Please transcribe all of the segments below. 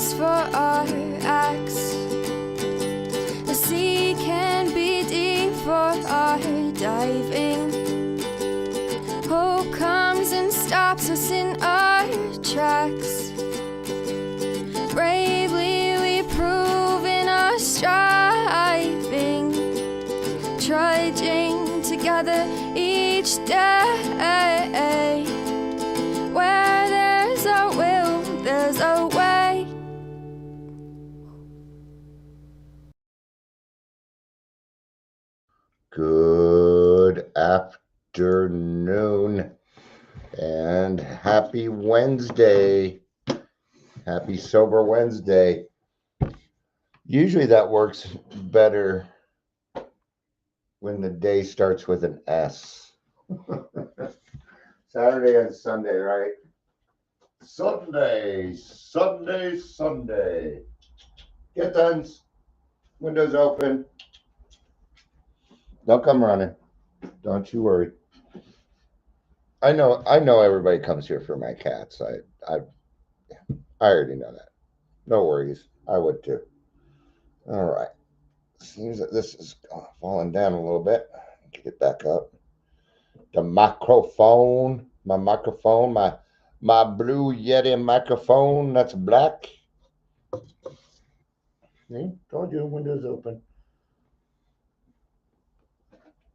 ends for our acts. The sea can be deep for our diving. Hope comes and stops us in our tracks. Bravely we prove in our striving, trudging together each day. Where there's a will, there's a way. Good afternoon and happy Wednesday. Happy Sober Wednesday. Usually that works better when the day starts with an S. Saturday and Sunday, right? Sunday. Get done. Windows open. Don't come running. Don't you worry. I know everybody comes here for my cats. I already know that. No worries. I would too. All right. Seems that this is falling down a little bit. Get it back up. The microphone, my blue Yeti microphone that's black. See? Told you, windows open.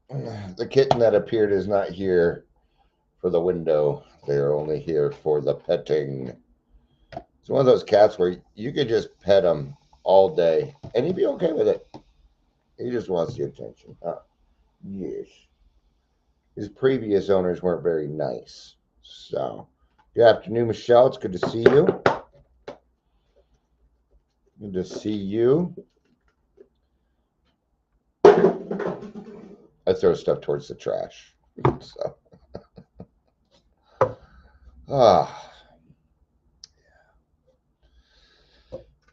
The kitten that appeared is not here for the window. They're only here for the petting. It's one of those cats where you could just pet him all day and he'd be okay with it. He just wants the attention. Yes. His previous owners weren't very nice. So, good afternoon, Michelle. It's good to see you. Good to see you. I throw stuff towards the trash. So,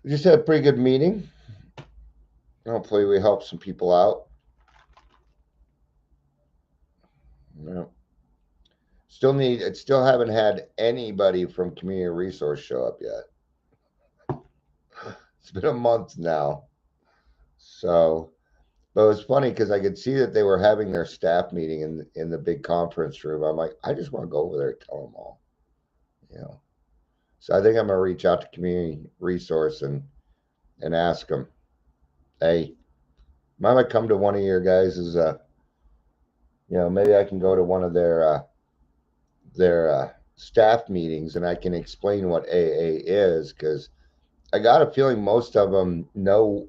we just had a pretty good meeting. Hopefully, we helped some people out. Yeah. Still haven't had anybody from community resource show up yet. It's been a month now. So, but it was funny because I could see that they were having their staff meeting in the big conference room. I'm like, I just want to go over there and tell them all, you know. So I think I'm gonna reach out to community resource and ask them, hey, might I come to one of your guys' maybe I can go to one of their staff meetings and I can explain what AA is, because I got a feeling most of them know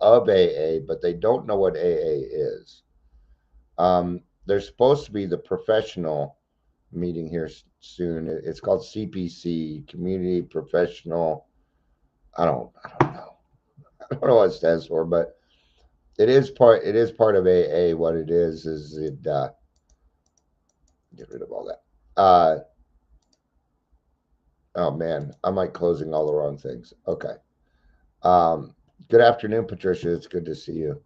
of AA, but they don't know what AA is. There's supposed to be the professional meeting here soon. It's called CPC, Community Professional. I don't know. I don't know what it stands for, but it is part of AA. What it is it get rid of all that. Oh man, I'm like closing all the wrong things. Okay. Good afternoon, Patricia. It's good to see you.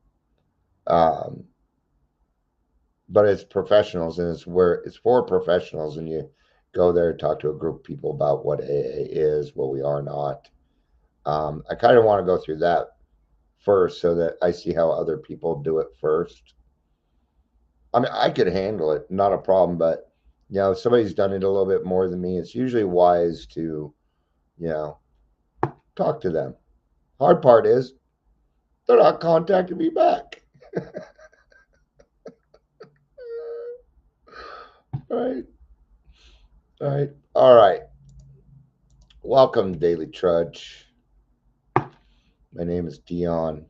But it's professionals, and it's for professionals, and you go there and talk to a group of people about what AA is, what we are not. I kind of want to go through that first so that I see how other people do it first. I mean, I could handle it, not a problem, but if somebody's done it a little bit more than me, it's usually wise to, talk to them. Hard part is they're not contacting me back. All right. Welcome, Daily Trudge. My name is Dion.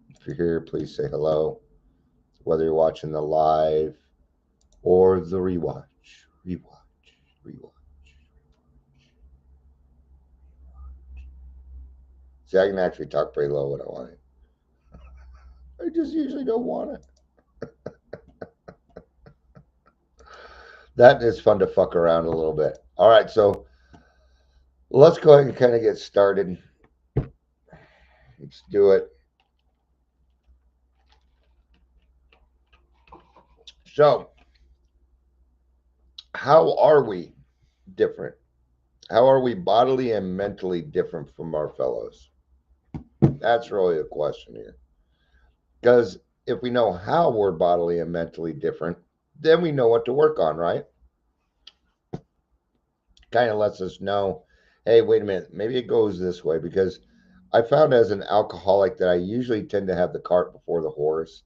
If you're here, please say hello. Whether you're watching the live or the rewatch. See, I can actually talk pretty low when I want it. I just usually don't want it. That is fun to fuck around a little bit. All right, so let's go ahead and kind of get started. Let's do it. So, how are we different? How are we bodily and mentally different from our fellows? That's really a question here. Because if we know how we're bodily and mentally different, then we know what to work on, right? Kind of lets us know, hey, wait a minute, maybe it goes this way. Because I found as an alcoholic that I usually tend to have the cart before the horse.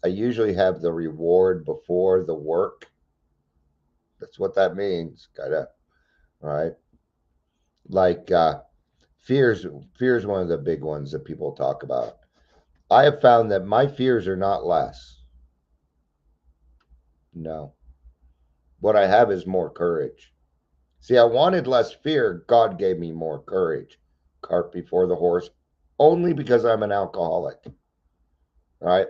I usually have the reward before the work. That's what that means, kind of, right? Like fears. Fear is one of the big ones that people talk about. I have found that my fears are not less. No, what I have is more courage. See, I wanted less fear. God gave me more courage. Cart before the horse, only because I'm an alcoholic. Right.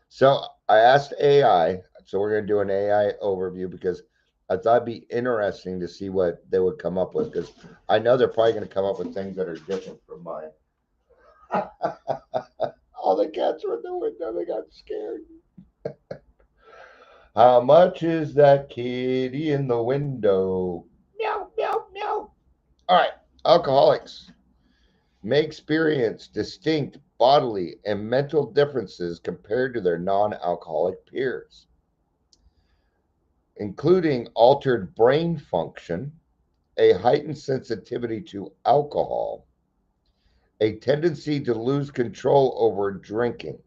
So I asked AI. So we're going to do an AI overview because I thought it'd be interesting to see what they would come up with because I know they're probably going to come up with things that are different from mine. All the cats were in the window. They got scared. How much is that kitty in the window? Meow, meow, meow. All right. Alcoholics may experience distinct bodily and mental differences compared to their non alcoholic peers, including altered brain function, a heightened sensitivity to alcohol, a tendency to lose control over drinking.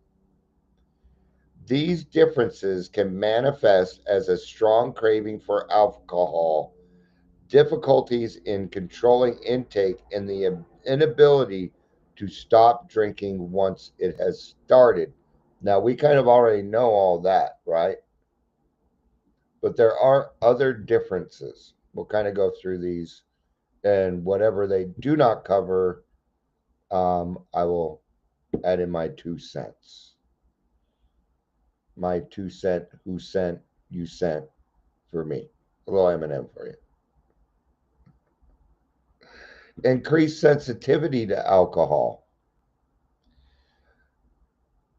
These differences can manifest as a strong craving for alcohol, difficulties in controlling intake, and the inability to stop drinking once it has started. Now, we kind of already know all that, right? But there are other differences. We'll kind of go through these, and whatever they do not cover, I will add in my 2 cents. My 2 cent, who sent, you sent for me. A little M&M for you. Increased sensitivity to alcohol.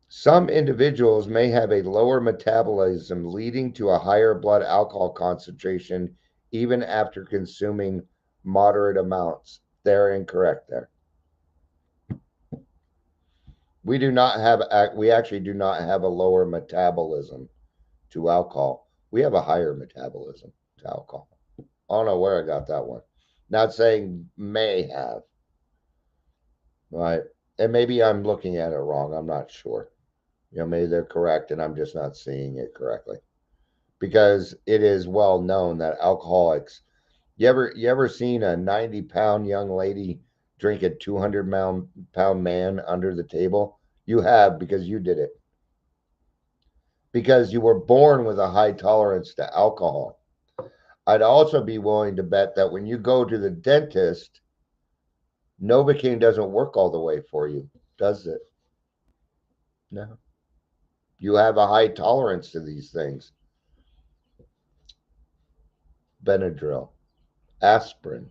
Some individuals may have a lower metabolism, leading to a higher blood alcohol concentration even after consuming moderate amounts. They're incorrect there. We actually do not have a lower metabolism to alcohol. We have a higher metabolism to alcohol. I don't know where I got that one. Not saying may have, right? And maybe I'm looking at it wrong. I'm not sure. Maybe they're correct and I'm just not seeing it correctly. Because it is well known that alcoholics, you ever seen a 90-pound young lady drink a 200-pound man under the table? You have, because you did it. Because you were born with a high tolerance to alcohol. I'd also be willing to bet that when you go to the dentist, Novocaine doesn't work all the way for you, does it? No. You have a high tolerance to these things. Benadryl, aspirin,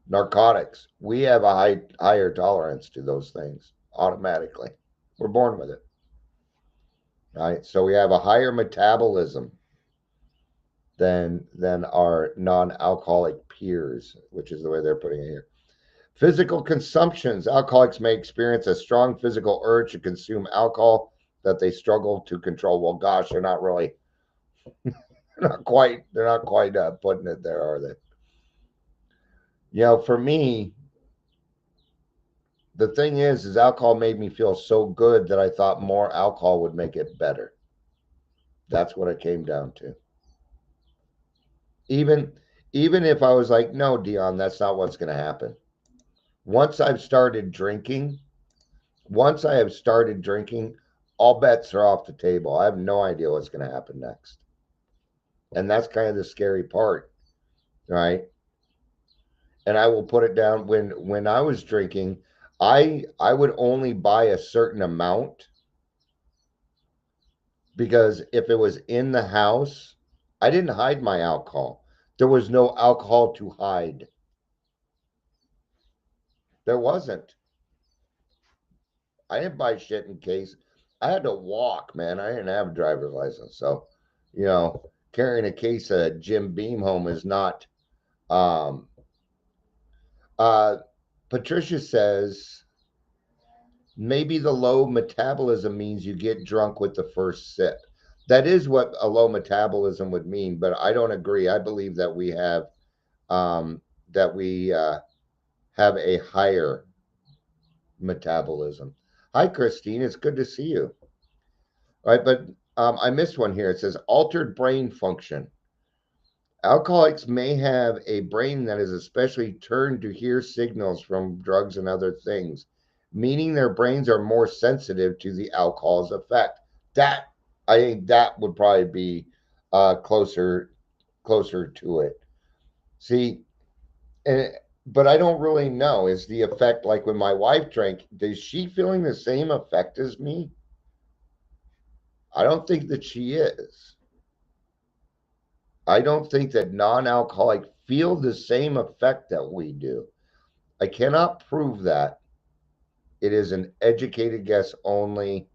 narcotics. We have a higher tolerance to those things automatically. We're born with it. Right? So we have a higher metabolism than our non-alcoholic peers, which is the way they're putting it here. Physical consumptions. Alcoholics may experience a strong physical urge to consume alcohol that they struggle to control. Well, gosh, they're not quite putting it there, are they? For me, the thing is alcohol made me feel so good that I thought more alcohol would make it better. That's what it came down to. Even even if I was like, no, Dion, that's not what's going to happen. Once I've started drinking, once I have started drinking, all bets are off the table. I have no idea what's going to happen next. And that's kind of the scary part, right? And I will put it down when I was drinking, I would only buy a certain amount because if it was in the house, I didn't hide my alcohol. There was no alcohol to hide. There wasn't. I didn't buy shit in case. I had to walk, man. I didn't have a driver's license. So, you know, carrying a case of Jim Beam home is not. Um, uh, Patricia says maybe the low metabolism means you get drunk with the first sip. That is what a low metabolism would mean, but I don't agree. I believe um, that we have a higher metabolism. Hi, Christine. It's good to see you. All right, but I missed one here. It says altered brain function. Alcoholics may have a brain that is especially turned to hear signals from drugs and other things, meaning their brains are more sensitive to the alcohol's effect. That I think that would probably be closer to it. See, and, but I don't really know. Is the effect like when my wife drank? Is she feeling the same effect as me? I don't think that she is. I don't think that non-alcoholic feel the same effect that we do. I cannot prove that. It is an educated guess only.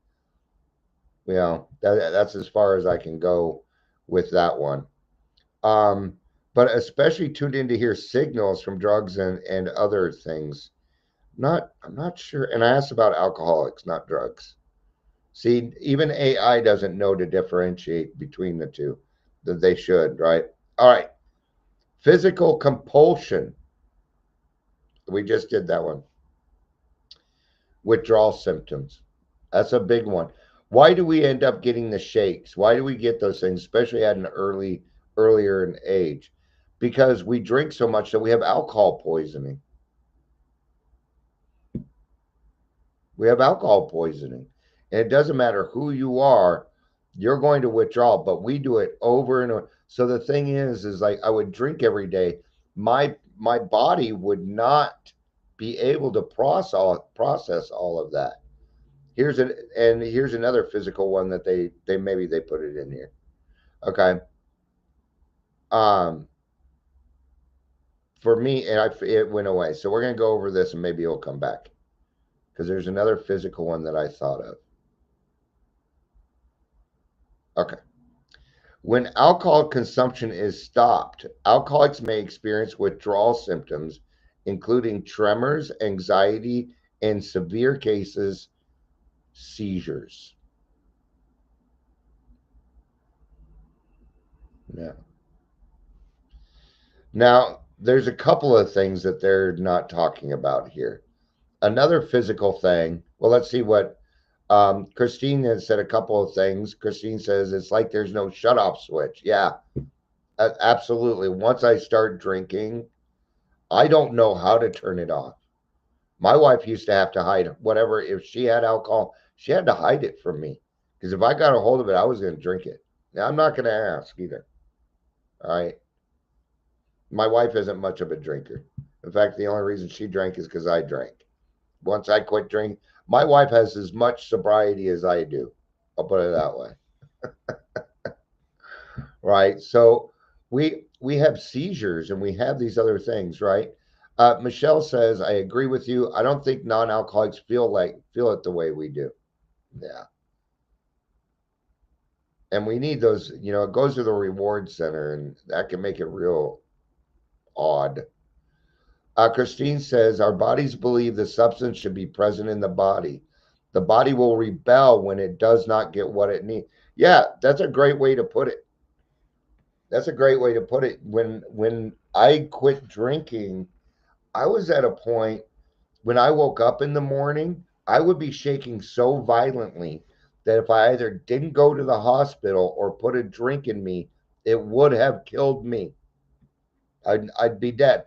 That's as far as I can go with that one. Um, but especially tuned in to hear signals from drugs and other things. I'm not sure. And I asked about alcoholics, not drugs. See, even AI doesn't know to differentiate between the two. That they should, right? All right. Physical compulsion. We just did that one. Withdrawal symptoms. That's a big one. Why do we end up getting the shakes? Why do we get those things, especially at an earlier in age? Because we drink so much that we have alcohol poisoning. We have alcohol poisoning. And it doesn't matter who you are, you're going to withdraw, but we do it over and over. So the thing is like I would drink every day. My body would not be able to process all of that. Here's another physical one that they maybe they put it in here. Okay. Um for me it went away. So we're going to go over this and maybe it'll come back because there's another physical one that I thought of. Okay. When alcohol consumption is stopped, alcoholics may experience withdrawal symptoms, including tremors, anxiety, and severe cases, seizures. Yeah. Now, there's a couple of things that they're not talking about here. Another physical thing, well, let's see what Christine has said a couple of things. Christine says it's like there's no shut off switch. Yeah, absolutely. Once I start drinking, I don't know how to turn it off. My wife used to have to hide whatever. If she had alcohol, she had to hide it from me. Because if I got a hold of it, I was going to drink it. Now, I'm not going to ask either. All right. My wife isn't much of a drinker. In fact, the only reason she drank is because I drank. Once I quit drinking, my wife has as much sobriety as I do. I'll put it that way. Right. So we have seizures and we have these other things, right? Michelle says, I agree with you. I don't think non-alcoholics feel it the way we do. Yeah. And we need those, it goes to the reward center and that can make it real odd. Christine says, our bodies believe the substance should be present in the body. The body will rebel when it does not get what it needs. Yeah, that's a great way to put it. That's a great way to put it. When I quit drinking, I was at a point when I woke up in the morning, I would be shaking so violently that if I either didn't go to the hospital or put a drink in me, it would have killed me. I'd be dead.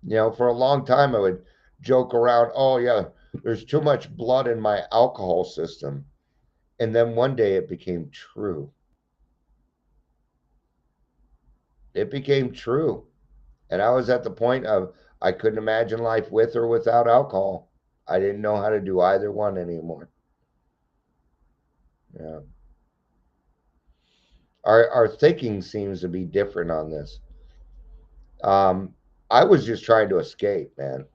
For a long time, I would joke around, oh, yeah, there's too much blood in my alcohol system. And then one day it became true. It became true. And I was at the point of I couldn't imagine life with or without alcohol. I didn't know how to do either one anymore. Yeah. Our thinking seems to be different on this. Um, I was just trying to escape, man.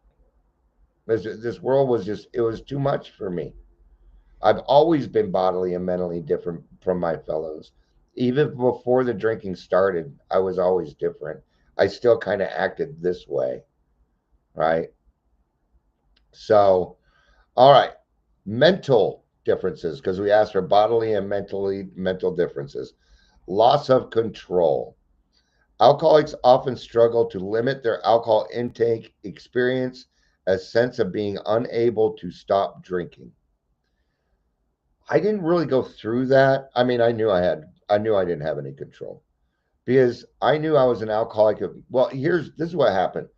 This world was just, it was too much for me. I've always been bodily and mentally different from my fellows. Even before the drinking started, I was always different. I still kind of acted this way, right? So, all right, mental differences, because we asked for bodily and mental differences. Loss of control. Alcoholics often struggle to limit their alcohol intake, experience a sense of being unable to stop drinking. I didn't really go through that. I mean, I knew I didn't have any control because I knew I was an alcoholic. Well, this is what happened.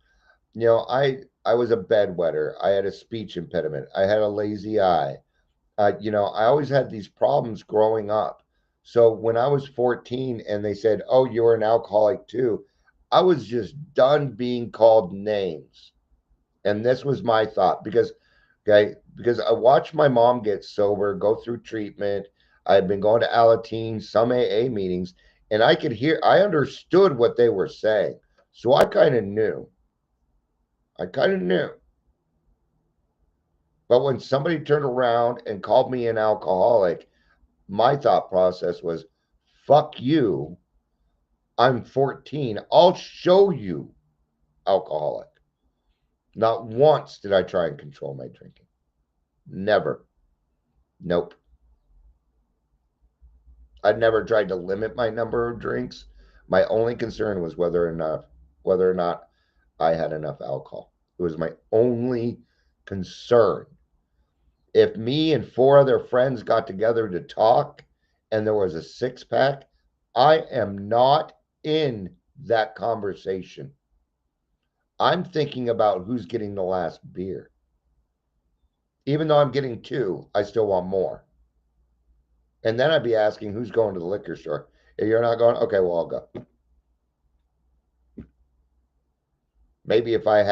I was a bedwetter. I had a speech impediment. I had a lazy eye. I always had these problems growing up. So when I was 14 and they said, "Oh, you're an alcoholic too," I was just done being called names. And this was my thought because I watched my mom get sober, go through treatment. I had been going to Alateen, some AA meetings, and I understood what they were saying. So I kind of knew. I kind of knew. But when somebody turned around and called me an alcoholic, my thought process was, fuck you. I'm 14. I'll show you alcoholic. Not once did I try and control my drinking. Never. Nope. I never tried to limit my number of drinks. My only concern was whether or not I had enough alcohol. It was my only concern. If me and four other friends got together to talk and there was a six pack, I am not in that conversation. I'm thinking about who's getting the last beer. Even though I'm getting two, I still want more. And then I'd be asking who's going to the liquor store. If you're not going, okay, well, I'll go. Maybe if I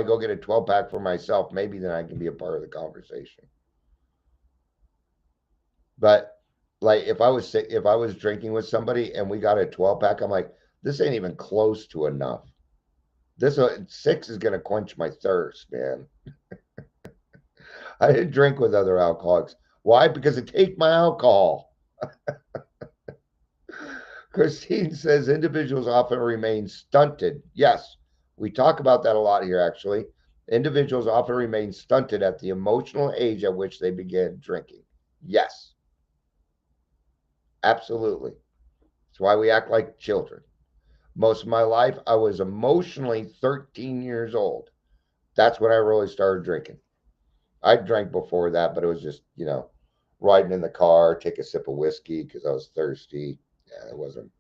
go get a 12 pack for myself, maybe then I can be a part of the conversation. But like if I was drinking with somebody and we got a 12 pack, I'm like, this ain't even close to enough. This six is gonna quench my thirst, man. I didn't drink with other alcoholics. Why? Because they take my alcohol. Christine says individuals often remain stunted. Yes, we talk about that a lot here, actually. Individuals often remain stunted at the emotional age at which they begin drinking. Yes, absolutely. That's why we act like children. Most of my life, I was emotionally 13 years old. That's when I really started drinking. I drank before that, but it was just, riding in the car, take a sip of whiskey because I was thirsty. Yeah, it wasn't.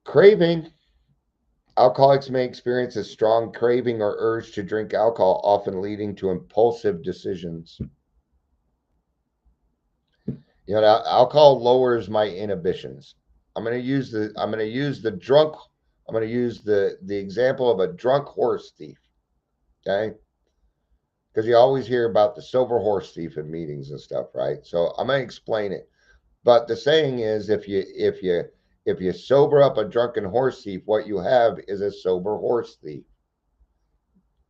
Craving. Alcoholics may experience a strong craving or urge to drink alcohol, often leading to impulsive decisions. Alcohol lowers my inhibitions. I'm going to use the example of a drunk horse thief, okay? Because you always hear about the sober horse thief in meetings and stuff, right? So I'm going to explain it. But the saying is, if you sober up a drunken horse thief, what you have is a sober horse thief.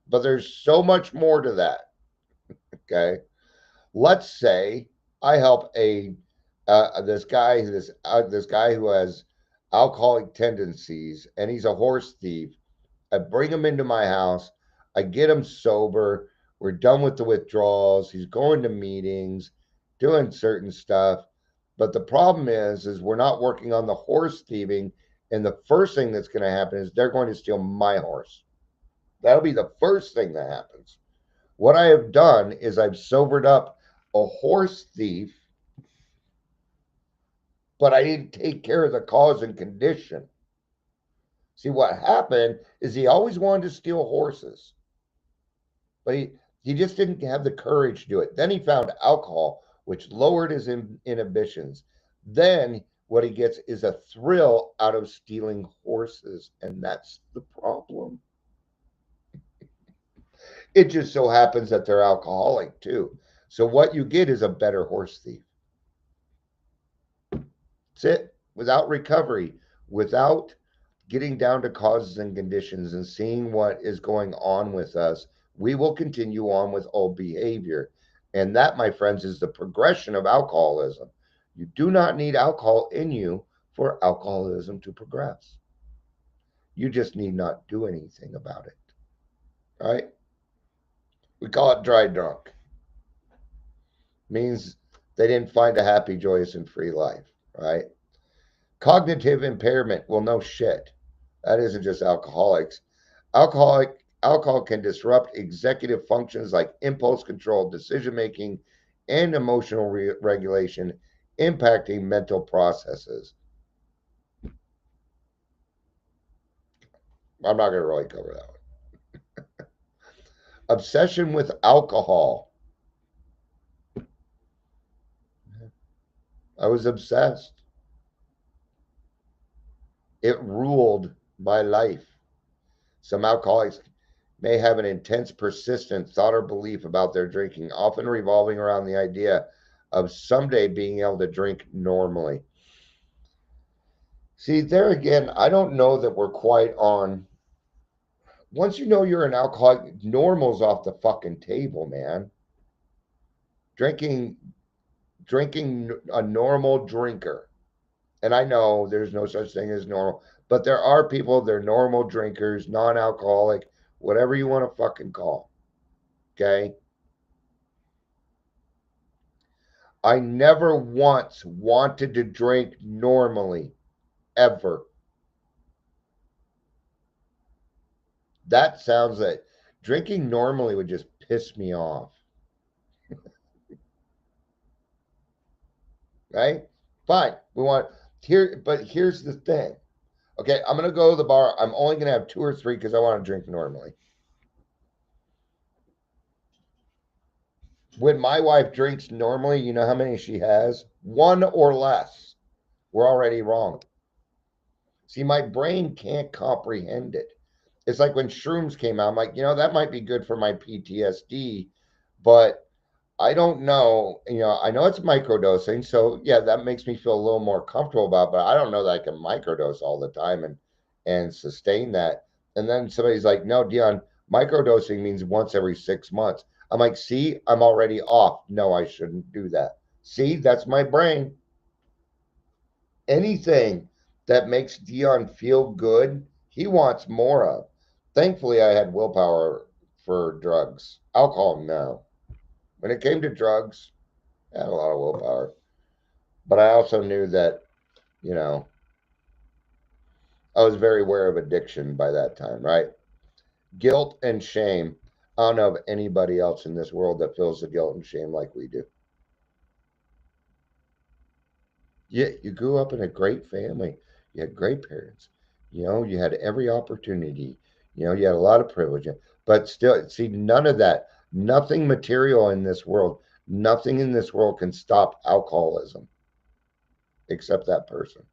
But there's so much more to that. Okay, let's say I help a this guy who has alcoholic tendencies, and he's a horse thief. I bring him into my house. I get him sober. We're done with the withdrawals. He's going to meetings, doing certain stuff. But the problem is we're not working on the horse thieving. And the first thing that's going to happen is they're going to steal my horse. That'll be the first thing that happens. What I have done is I've sobered up a horse thief, but I didn't take care of the cause and condition. See, what happened is he always wanted to steal horses, but he just didn't have the courage to do it. Then he found alcohol, which lowered his inhibitions. Then what he gets is a thrill out of stealing horses, and that's the problem. It just so happens that they're alcoholic too. So what you get is a better horse thief. That's it. Without recovery, without getting down to causes and conditions and seeing what is going on with us, we will continue on with old behavior. And that, my friends, is the progression of alcoholism. You do not need alcohol in you for alcoholism to progress. You just need not do anything about it. Right? We call it dry drunk. Means they didn't find a happy, joyous, and free life. Right? Cognitive impairment. Well, no shit. That isn't just alcoholics. Alcohol can disrupt executive functions like impulse control, decision making, and emotional regulation, impacting mental processes. I'm not going to really cover that one. Obsession with alcohol. I was obsessed. It ruled my life. Some alcoholics may have an intense, persistent thought or belief about their drinking, often revolving around the idea of someday being able to drink normally. See, there again, I don't know that we're quite on. Once you know you're an alcoholic, normal's off the fucking table, man. Drinking, drinking a normal drinker. And I know there's no such thing as normal, but there are people, they're normal drinkers, non alcoholic, whatever you want to fucking call. Okay? I never once wanted to drink normally, ever. That sounds like drinking normally would just piss me off, right? Fine. We want here, but here's the thing. Okay, I'm gonna go to the bar. I'm only gonna have two or three because I want to drink normally. When my wife drinks normally, you know how many she has? One or less. We're already wrong. See, my brain can't comprehend it. It's like when shrooms came out, I'm like, that might be good for my PTSD, but I don't know. I know it's microdosing, so yeah, that makes me feel a little more comfortable about it, but I don't know that I can microdose all the time and sustain that. And then somebody's like, no, Dion, microdosing means once every 6 months. I'm like, see, I'm already off. No, I shouldn't do that. See, that's my brain. Anything that makes Dion feel good, he wants more of. Thankfully, I had willpower for drugs. Alcohol, no. When it came to drugs, I had a lot of willpower. But I also knew that, you know, I was very aware of addiction by that time, right? Guilt and shame. I don't know of anybody else in this world that feels the guilt and shame like we do. Yeah, you grew up in a great family. You had great parents. You had every opportunity. You had a lot of privilege. But still, see, none of that, nothing material in this world, nothing in this world can stop alcoholism except that person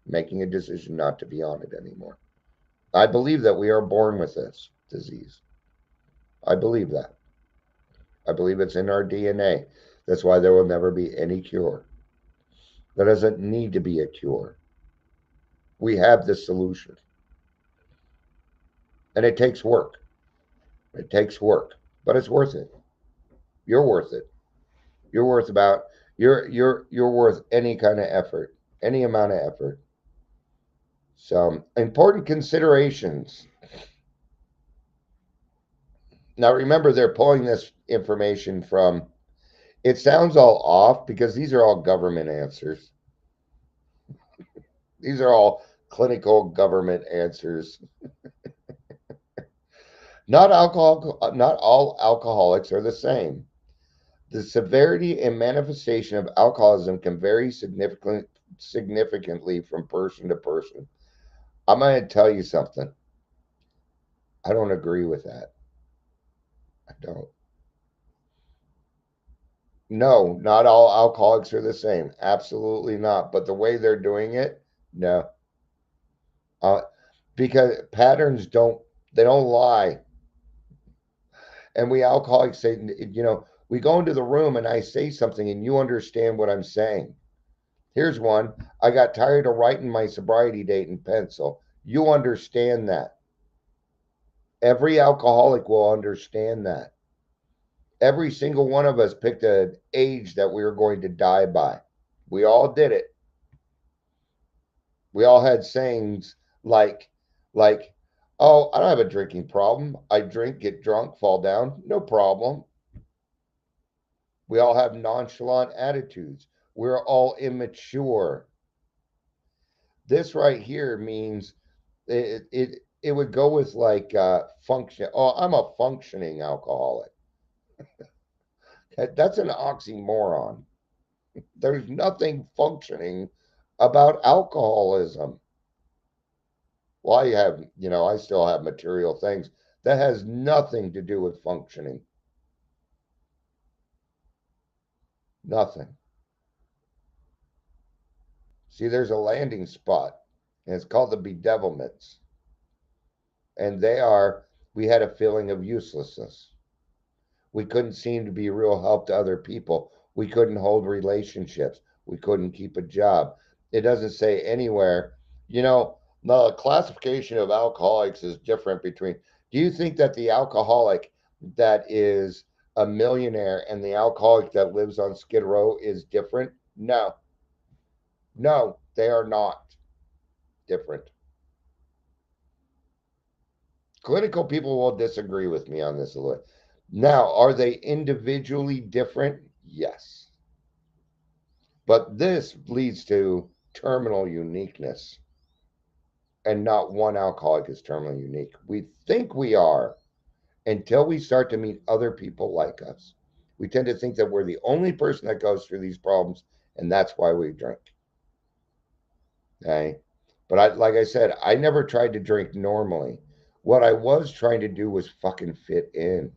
making a decision not to be on it anymore. I believe that we are born with this disease. I believe that. I believe it's in our DNA. That's why there will never be any cure. There doesn't need to be a cure. We have the solution. And it takes work. It takes work, but it's worth it. You're worth it. You're worth about you're worth any kind of effort, any amount of effort. So, important considerations. Now remember they're pulling this information from, it sounds all off because these are all government answers. These are all clinical government answers. Not all alcoholics are the same. The severity and manifestation of alcoholism can vary significantly from person to person. I'm going to tell you something. I don't agree with that. I don't. No, not all alcoholics are the same. Absolutely not. But the way they're doing it, no. Uh, because patterns don't lie. And we alcoholics say, we go into the room and I say something and you understand what I'm saying. Here's one. I got tired of writing my sobriety date in pencil. You understand that. Every alcoholic will understand that. Every single one of us picked an age that we were going to die by. We all did it. We all had sayings like, "Oh, I don't have a drinking problem. I drink, get drunk, fall down, no problem." We all have nonchalant attitudes. We're all immature. This right here means it would go with like function. Oh, I'm a functioning alcoholic. That's an oxymoron. There's nothing functioning about alcoholism. Well, I still have material things. That has nothing to do with functioning. Nothing. See, there's a landing spot, and it's called the bedevilments. And we had a feeling of uselessness. We couldn't seem to be real help to other people. We couldn't hold relationships. We couldn't keep a job. It doesn't say anywhere, the classification of alcoholics is different between. Do you think that the alcoholic that is a millionaire and the alcoholic that lives on Skid Row is different? No. No, they are not different. Clinical people will disagree with me on this a little. Now, are they individually different? Yes. But this leads to terminal uniqueness. And not one alcoholic is terminally unique. We think we are until we start to meet other people like us. We tend to think that we're the only person that goes through these problems, and that's why we drink. Okay. But like I said, I never tried to drink normally. What I was trying to do was fucking fit in.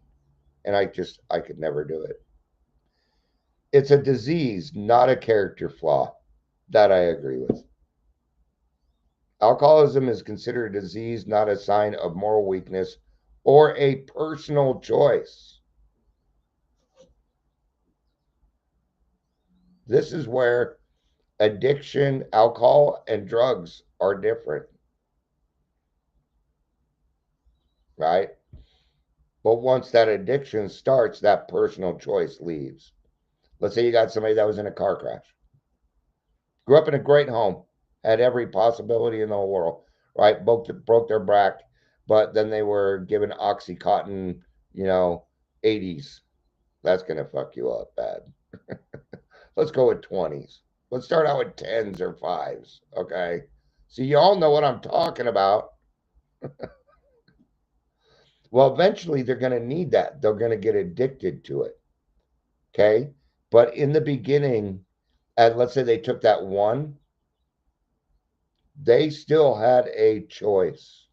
And I could never do it. It's a disease, not a character flaw. That I agree with. Alcoholism is considered a disease, not a sign of moral weakness or a personal choice. This is where addiction, alcohol, and drugs are different, right? But once that addiction starts, that personal choice leaves. Let's say you got somebody that was in a car crash, grew up in a great home, had every possibility in the whole world, right? Broke their back, but then they were given Oxycontin, you know, 80s. That's going to fuck you up bad. Let's go with 20s. Let's start out with 10s or 5s, okay? So you all know what I'm talking about. Well, eventually they're going to need that. They're going to get addicted to it, okay? But in the beginning, let's say they took that one, they still had a choice.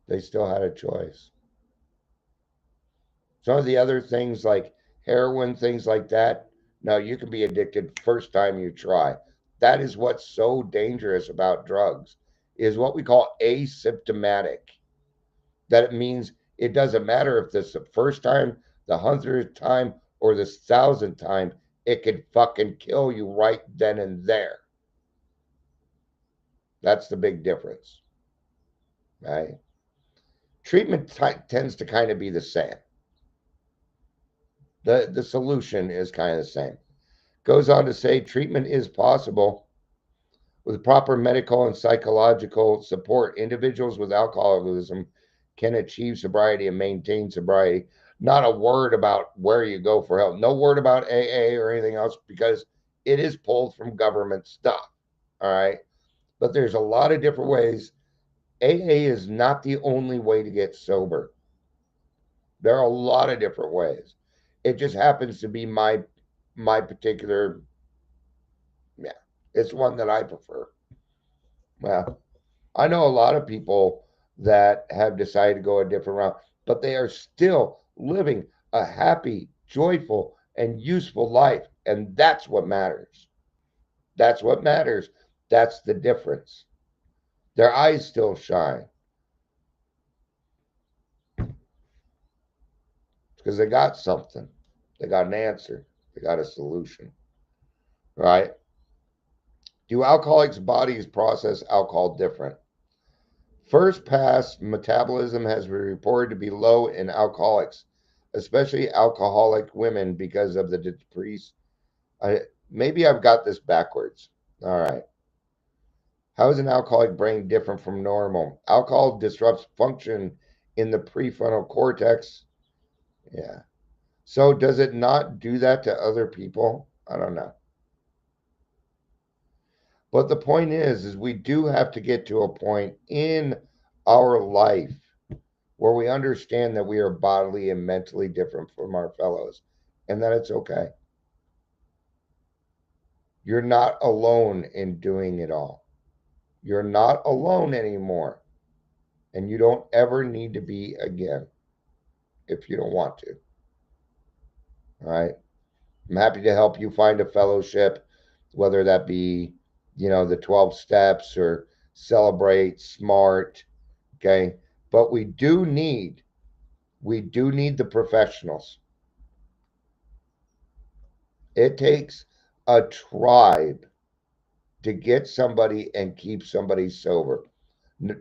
They still had a choice. Some of the other things like heroin, things like that, no, you can be addicted first time you try. That is what's so dangerous about drugs, is what we call asymptomatic. That it means it doesn't matter if this is the first time, the 100th time, or the 1,000th time, it could fucking kill you right then and there. That's the big difference, right? Treatment tends to kind of be the same. The solution is kind of the same. Goes on to say treatment is possible with proper medical and psychological support. Individuals with alcoholism can achieve sobriety and maintain sobriety. Not a word about where you go for help. No word about AA or anything else because it is pulled from government stuff. All right. But there's a lot of different ways. AA is not the only way to get sober. There are a lot of different ways. It just happens to be my particular, yeah, it's one that I prefer. Well, I know a lot of people that have decided to go a different route, but they are still living a happy, joyful, and useful life. And that's what matters. That's what matters. That's the difference. Their eyes still shine because they got something. They got an answer. They got a solution. Right? Do alcoholics' bodies process alcohol different? First pass metabolism has been reported to be low in alcoholics, especially alcoholic women, because of the decrease. I, Maybe I've got this backwards. All right. How is an alcoholic brain different from normal? Alcohol disrupts function in the prefrontal cortex. Yeah. So does it not do that to other people? I don't know. But the point is we do have to get to a point in our life where we understand that we are bodily and mentally different from our fellows and that it's okay. You're not alone in doing it all. You're not alone anymore. And you don't ever need to be again if you don't want to. All right. I'm happy to help you find a fellowship, whether that be, the 12 steps or celebrate smart. Okay. But we do need the professionals. It takes a tribe to get somebody and keep somebody sober.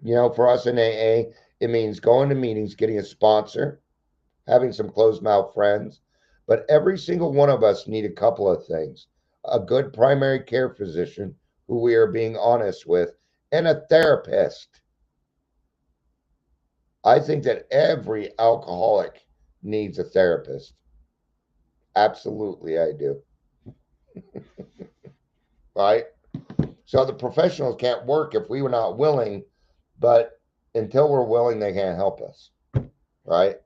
For us in AA, it means going to meetings, getting a sponsor, having some closed mouth friends. But every single one of us need a couple of things: a good primary care physician who we are being honest with, and a therapist. I think that every alcoholic needs a therapist. Absolutely, I do. Right? So the professionals can't work if we were not willing, but until we're willing, they can't help us. Right?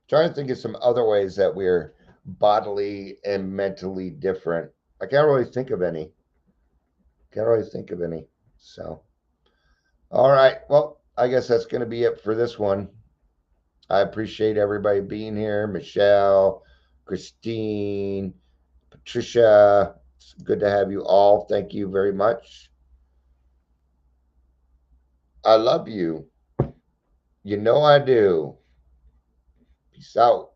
Trying to think of some other ways that we're bodily and mentally different. I can't really think of any. Can't really think of any. So, all right. Well, I guess that's going to be it for this one. I appreciate everybody being here. Michelle, Christine, Patricia. It's good to have you all. Thank you very much. I love you. You know I do. Peace out.